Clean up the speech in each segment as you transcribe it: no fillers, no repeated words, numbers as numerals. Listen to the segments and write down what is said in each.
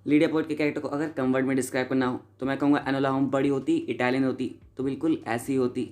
Lydia poet के character को अगर कम वर्ड में डिस्क्राइब करना हो तो मैं कहूँगा एनोला होम बड़ी होती, इटालियन होती तो बिल्कुल ऐसी ही होती।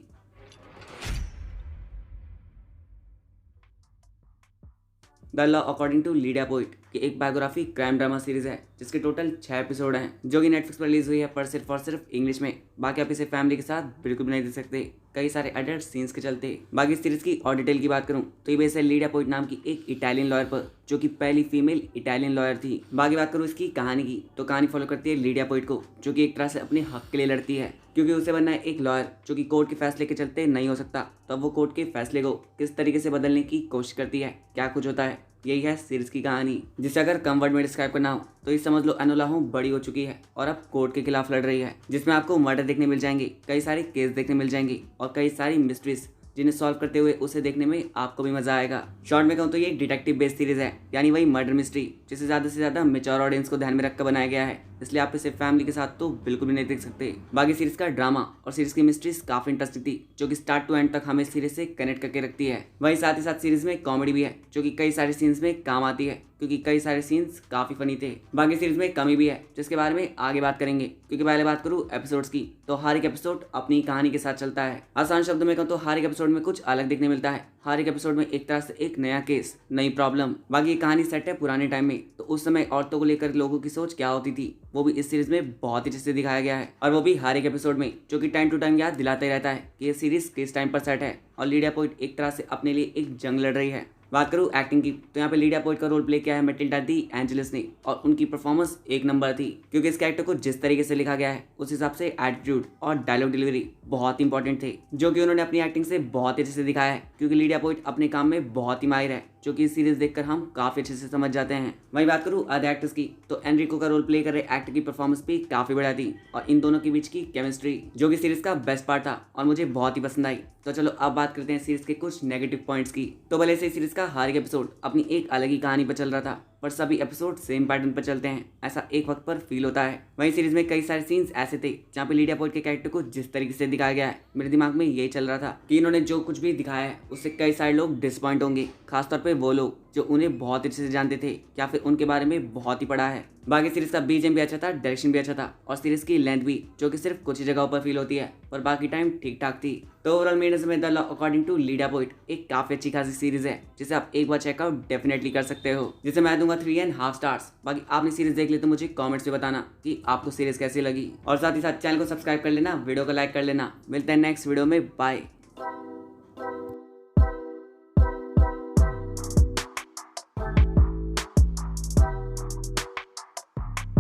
The law according to Lidia Poet की एक बायोग्राफी क्राइम ड्रामा सीरीज है जिसके टोटल 6 एपिसोड हैं जो कि नेटफ्लिक्स पर रिलीज हुई है, पर सिर्फ और सिर्फ इंग्लिश में। बाकी आप इसे फैमिली के साथ बिल्कुल भी नहीं देख सकते, कई सारे अडल्ट सीन्स के चलते। बाकी सीरीज की और डिटेल की बात करूं तो ये बेस है लीडिया पोइट नाम की एक इटालियन लॉयर पर, जो कि पहली फीमेल इटालियन लॉयर थी। बाकी बात करूं इसकी कहानी की तो कहानी फॉलो करती है लीडिया पोइट को, जो कि एक तरह से अपने हक के लिए लड़ती है, क्योंकि उसे बनना है एक लॉयर जो कि कोर्ट के फैसले के चलते नहीं हो सकता। तो अब वो कोर्ट के फैसले को किस तरीके से बदलने की कोशिश करती है, क्या कुछ होता है, यही है सीरीज की कहानी। जिसे अगर कम वर्ड में डिस्क्राइब करना हो तो ये समझ लो एनोला होम बड़ी हो चुकी है और अब कोर्ट के खिलाफ लड़ रही है, जिसमें आपको मर्डर देखने मिल जाएंगे, कई सारे केस देखने मिल जाएंगे और कई सारी मिस्ट्रीज जिन्हें सॉल्व करते हुए उसे देखने में आपको भी मजा आएगा। शॉर्ट में कहूँ तो ये डिटेक्टिव बेस्ड सीरीज है, यानी वही मर्डर मिस्ट्री जिसे ज्यादा से ज्यादा मेच्योर ऑडियंस को ध्यान में रखकर बनाया गया है, इसलिए आप इसे फैमिली के साथ तो बिल्कुल भी नहीं देख सकते। बाकी सीरीज का ड्रामा और सीरीज की मिस्ट्रीज काफी इंटरेस्टिंग थी, जो कि स्टार्ट टू एंड तक हमें सीरीज से कनेक्ट करके रखती है। वहीं साथ ही साथ सीरीज में कॉमेडी भी है, जो कि कई सारे सीन्स में काम आती है, क्योंकि कई सारे सीन्स काफी फनी थे। बाकी सीरीज में कमी भी है जिसके बारे में आगे बात करेंगे, क्योंकि पहले बात करूं एपिसोड्स की तो हर एक एपिसोड अपनी कहानी के साथ चलता है। आसान शब्दों में कहूं तो हर एक एपिसोड में कुछ अलग देखने मिलता है, हर एक एपिसोड में एक तरह से एक नया केस, नई प्रॉब्लम। बाकी ये कहानी सेट है पुराने टाइम में, तो उस समय औरतों को लेकर लोगों की सोच क्या होती थी वो भी इस सीरीज में बहुत ही अच्छे से दिखाया गया है, और वो भी हर एक एपिसोड में, जो कि टाइम टू टाइम याद दिलाता ही रहता है कि ये सीरीज किस टाइम पर सेट है और लीडिया पोइट एक तरह से अपने लिए एक जंग लड़ रही है। बात करूं एक्टिंग की तो यहाँ पे लीडिया पोइट का रोल प्ले किया है मैटिल्डा डी एंजेलिस ने, और उनकी परफॉर्मेंस एक नंबर थी, क्योंकि इस कैरेक्टर को जिस तरीके से लिखा गया है उस हिसाब से एटीट्यूड और डायलॉग डिलीवरी बहुत इंपॉर्टेंट थे, जो कि उन्होंने अपनी एक्टिंग से बहुत अच्छे से दिखाया है, क्योंकि लीडिया पोइट अपने काम में बहुत ही माहिर है, जो कि इस सीरीज देखकर हम काफी अच्छे से समझ जाते हैं। वहीं बात करूं अदर एक्टर्स की तो एनरिको का रोल प्ले कर रहे एक्टर की परफॉर्मेंस भी काफी बढ़िया थी, और इन दोनों के बीच की केमिस्ट्री जो कि सीरीज का बेस्ट पार्ट था और मुझे बहुत ही पसंद आई। तो चलो अब बात करते हैं सीरीज के कुछ नेगेटिव पॉइंट्स की। तो भले से सीरीज का हर एक एपिसोड अपनी एक अलग ही कहानी पर चल रहा था, पर सभी एपिसोड सेम पैटर्न पर चलते हैं, ऐसा एक वक्त पर फील होता है। वहीं सीरीज में कई सारे सीन्स ऐसे थे जहाँ पे लीडिया पोइट के कैरेक्टर को जिस तरीके से दिखाया गया है, मेरे दिमाग में यही चल रहा था कि इन्होंने जो कुछ भी दिखाया है उससे कई सारे लोग डिसपॉइंट होंगे, खासतौर पे वो लोग जो उन्हें बहुत अच्छे से जानते थे या फिर उनके बारे में बहुत ही पढ़ा है। बाकी सीरीज का बीजीएम भी अच्छा था, डायरेक्शन भी अच्छा था, और सीरीज की लेंथ भी जो कि सिर्फ कुछ ही जगहों पर फील होती है, पर बाकी टाइम ठीक ठाक थी। तो ओवरऑल मेरे नजर में the law according to Lidia Poet एक काफी अच्छी खासी सीरीज है, जिसे आप एक बार चेकआउट डेफिनेटली कर सकते हो, जिसे मैं दूंगा 3.5 स्टार्स। बाकी आपने सीरीज देख ली तो मुझे कमेंट्स में बताना कि आपको सीरीज कैसी लगी, और साथ ही साथ चैनल को सब्सक्राइब कर लेना, वीडियो को लाइक कर लेना। मिलते हैं नेक्स्ट वीडियो में, बाय।